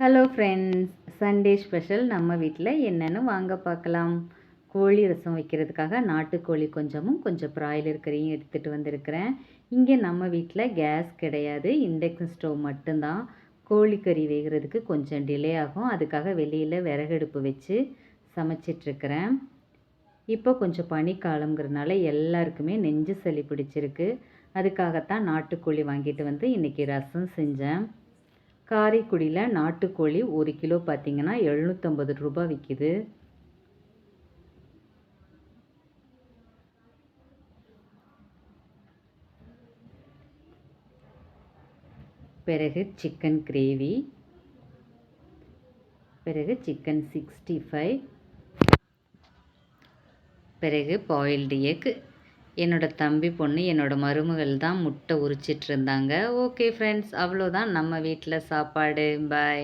Hello friends, Sunday special நம்ம வீட்டில் என்னென்னு வாங்க பார்க்கலாம். கோழி ரசம் வைக்கிறதுக்காக நாட்டுக்கோழி கொஞ்சமும் கொஞ்சம் பிராய்லர் கறியும் எடுத்துகிட்டு வந்திருக்கிறேன். இங்கே நம்ம வீட்டில் கேஸ் கிடையாது, இண்டக்ஷன் ஸ்டவ் மட்டும்தான். கோழிக்கறி வேகிறதுக்கு கொஞ்சம் டிலே ஆகும், அதுக்காக வெளியில் விறகடுப்பு வச்சு சமைச்சிட்ருக்கிறேன். இப்போ கொஞ்சம் பனிக்காலங்கிறதுனால எல்லாருக்குமே நெஞ்சு சளி பிடிச்சிருக்கு. அதுக்காகத்தான் நாட்டுக்கோழி வாங்கிட்டு வந்து இன்றைக்கி ரசம் செஞ்சேன். காரைக்குடியில் நாட்டுக்கோழி 1 கிலோ பார்த்திங்கன்னா 750 ரூபா விற்கிது. பிறகு சிக்கன் கிரேவி, பிறகு சிக்கன் 65, பிறகு பாயில்டு எக். என்னோடய தம்பி பொண்ணு, என்னோடய மருமகள் தான் முட்டை உரிச்சிட்டு இருந்தாங்க. ஓகே ஃப்ரெண்ட்ஸ், அவ்வளோதான் நம்ம வீட்டில் சாப்பாடு. பாய்.